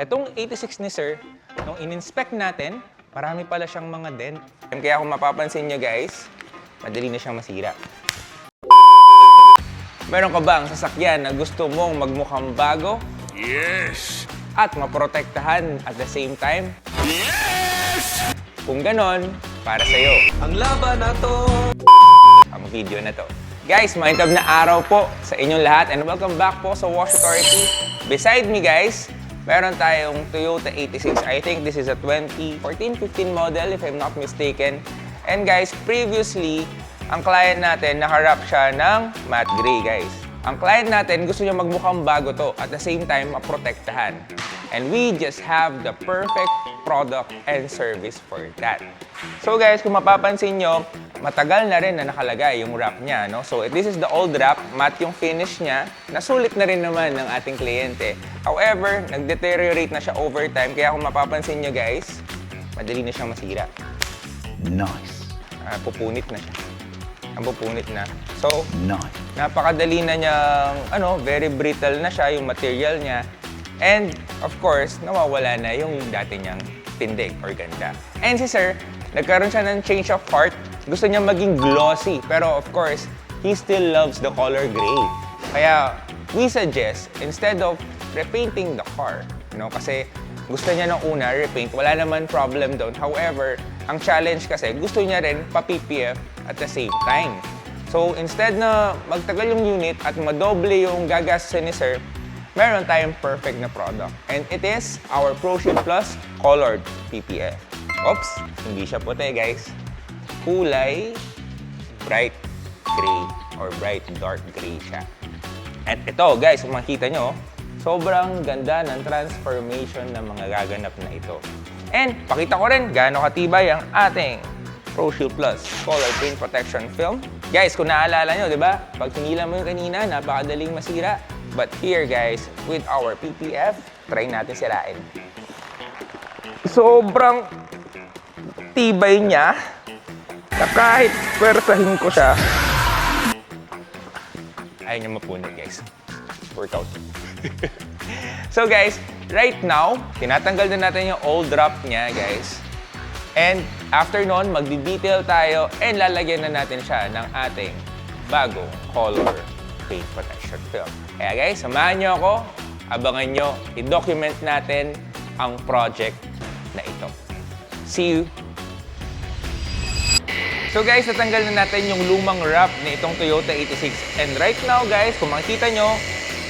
Itong 86 ni Sir, nung in-inspect natin, marami pala siyang mga dent. Kaya kung mapapansin nyo guys, madali na siyang masira. Meron ka bang sasakyan na gusto mong magmukhang bago? Yes! At maprotektahan at the same time? Yes! Kung ganon, para sa'yo Ang laban na to! ang video na to. Guys, mahintab na araw po sa inyong lahat and welcome back po sa Wash Authority. Beside me guys, meron tayong Toyota 86. I think this is a 2014-15 model if I'm not mistaken. And guys, previously, ang client natin nakarap siya ng matte gray guys. Ang client natin gusto niya magmukhang bago to at the same time maprotektahan. And we just have the perfect product and service for that. So guys, kung mapapansin nyo, matagal na rin na nakalagay yung wrap niya. No? So this is the old wrap, matte yung finish niya. Nasulit na rin naman ng ating kliyente. However, nag-deteriorate na siya over time. Kaya kung mapapansin nyo guys, madali na siyang masira. Nice. Pupunit na siya. Ang pupunit na. So, Nice. napakadali na niyang, very brittle na siya yung material niya. And, of course, nawawala na yung dati niyang tindig or ganda. And si Sir, nagkaroon siya ng change of heart. Gusto niya maging glossy. Pero, of course, he still loves the color gray. Kaya, we suggest, instead of repainting the car, kasi gusto niya nung una, repaint, wala naman problem doon. However, ang challenge kasi, gusto niya rin pa-PPF at the same time. So, instead na magtagal yung unit at madoble yung gagastusin ni Sir, meron tayong perfect na product. And it is our ProShield Plus Colored PPF. Oops, hindi siya puti guys. Kulay bright gray or bright dark gray siya. At ito guys, kung makita nyo, sobrang ganda ng transformation ng mga gaganap na ito. And pakita ko rin gaano katibay ang ating ProShield Plus Color Paint Protection Film. Guys, kung naalala nyo, di ba? Pag hinila mo yung kanina, napakadaling masira. But here guys, with our PPF, try natin sirain. Sobrang tibay niya na kahit pwersahin ko siya, ayaw niya mapunit guys. Workout. So guys, right now, tinatanggal na natin yung old wrap niya guys. And after nun, magdi-detail tayo and lalagyan na natin siya ng ating bagong color paint protection film. Kaya guys, samahan nyo ako, abangan nyo, i-document natin ang project na ito. See you! So guys, natanggal na natin yung lumang wrap na itong Toyota 86. And right now guys, kung makikita nyo,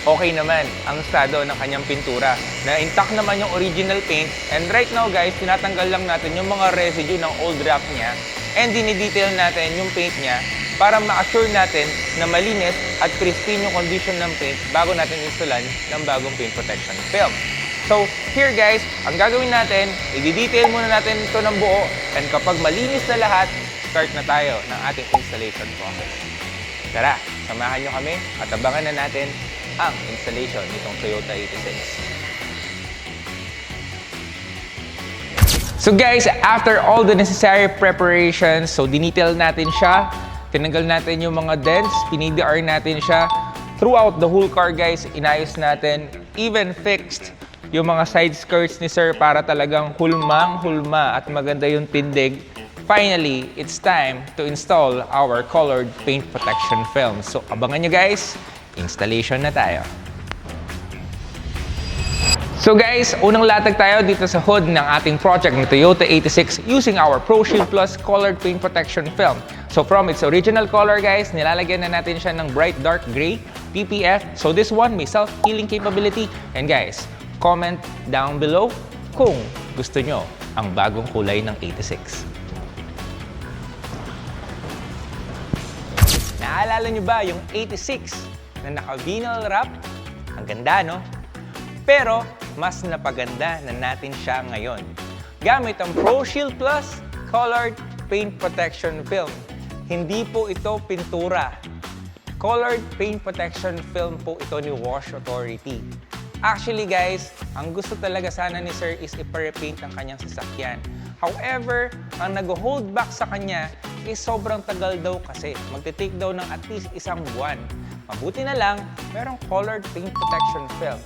okay naman ang estado ng kanyang pintura. Na intact naman yung original paint. And right now guys, tinatanggal lang natin yung mga residue ng old wrap niya. And dinidetail natin yung paint niya para ma-assure natin na malinis at pristine yung condition ng paint bago natin installan ng bagong paint protection film. So, here guys, ang gagawin natin, i-detail muna natin ito ng buo and kapag malinis na lahat, start na tayo ng ating installation process. Tara, samahan nyo kami at abangan na natin ang installation nitong Toyota 86. So guys, after all the necessary preparations, so dinetail natin siya. Tinanggal natin yung mga dents, pinidr natin siya. Throughout the whole car guys, inayos natin. Even fixed yung mga side skirts ni Sir para talagang hulmang-hulma at maganda yung tindig. Finally, it's time to install our colored paint protection film. So abangan nyo guys, installation na tayo. So guys, unang latag tayo dito sa hood ng ating project ng Toyota 86 using our ProShield Plus Colored Paint Protection Film. So from its original color guys, nilalagyan na natin siya ng bright dark gray PPF. So this one may self-healing capability. And guys, comment down below kung gusto nyo ang bagong kulay ng 86. Naalala nyo ba yung 86 na naka-vinyl wrap? Ang ganda, no? Pero, mas napaganda na natin siya ngayon. Gamit ang ProShield Plus Colored Paint Protection Film. Hindi po ito pintura. Colored Paint Protection Film po ito ni Wash Authority. Actually guys, ang gusto talaga sana ni Sir is ipa-repaint ang kanyang sasakyan. However, ang nag-hold back sa kanya is sobrang tagal daw kasi. Magte-take daw ng at least isang buwan. Mabuti na lang, merong colored paint protection film.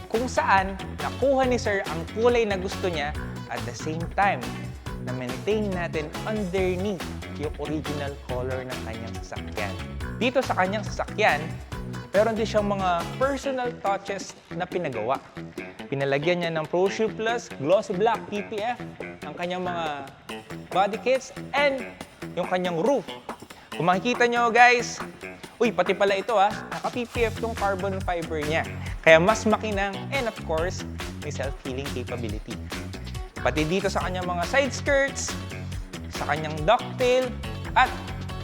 kung saan nakuha ni Sir ang kulay na gusto niya at the same time na maintain natin underneath yung original color ng kanyang sasakyan. Dito sa kanyang sasakyan, meron din siyang mga personal touches na pinagawa. Pinalagyan niya ng ProShield Plus Glossy Black PPF ang kanyang mga body kits and yung kanyang roof. Kung makikita nyo guys, pati pala ito naka-PPF tong carbon fiber niya. Kaya mas makinang and of course, may self-healing capability. Pati dito sa kanyang mga side skirts, sa kanyang ducktail, at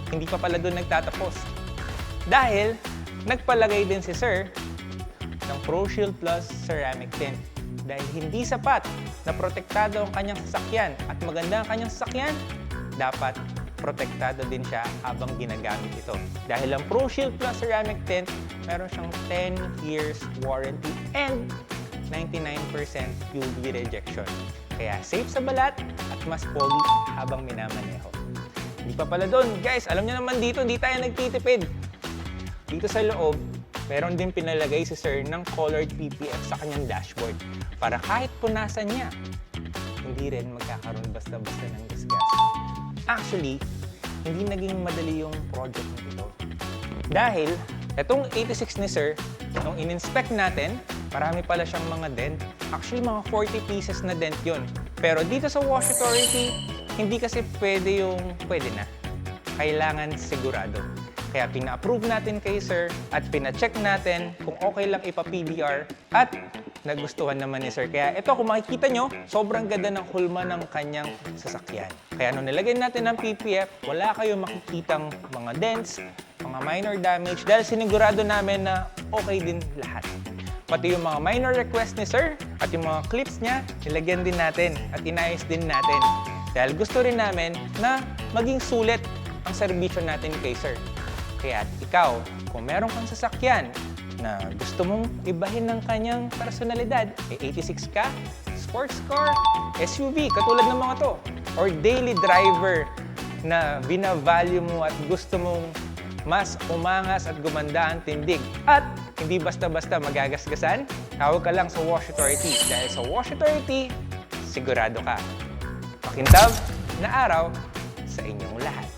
hindi pa pala doon nagtatapos. Dahil nagpalagay din si Sir ng ProShield Plus Ceramic Tint. Dahil hindi sapat na protektado ang kanyang sasakyan at maganda ang kanyang sasakyan, dapat protektado din siya habang ginagamit ito. Dahil ang ProShield Plus Ceramic Tint, meron siyang 10 years warranty and 99% UV rejection. Kaya safe sa balat at mas pogi habang minamaneho. Hindi pa pala doon. Guys, alam niyo naman dito, hindi tayo nagtitipid. Dito sa loob, meron din pinalagay si Sir ng colored PPF sa kanyang dashboard para kahit punasan niya, hindi rin magkakaroon basta-basta ng gasgas. Actually, hindi naging madali yung project nito. Dahil, itong 86 ni Sir, nung in-inspect natin, marami pala siyang mga dent. Actually, mga 40 pieces na dent yun. Pero dito sa Wash Authority, hindi kasi pwede na. Kailangan sigurado. Kaya pina-approve natin kay Sir at pina-check natin kung okay lang ipa-PDR at nagustuhan naman ni Sir. Kaya ito, kung makikita nyo, sobrang ganda ng hulma ng kanyang sasakyan. Kaya nung nilagay natin ng PPF, wala kayong makikitang mga dents, mga minor damage dahil sinigurado namin na okay din lahat. Pati yung mga minor request ni Sir at yung mga clips niya, nilagyan din natin at inayos din natin. Dahil gusto rin namin na maging sulit ang serbisyo natin kay Sir. Kaya ikaw, kung meron kang sasakyan na gusto mong ibahin ng kanyang personalidad, 86 ka, sports car, SUV, katulad ng mga to, or daily driver na binavalue mo at gusto mong mas umangas at gumanda ang tindig at hindi basta-basta magagasgasan, tawag ka lang sa Wash Authority. Dahil sa Wash Authority, sigurado ka. Makintab na araw sa inyong lahat.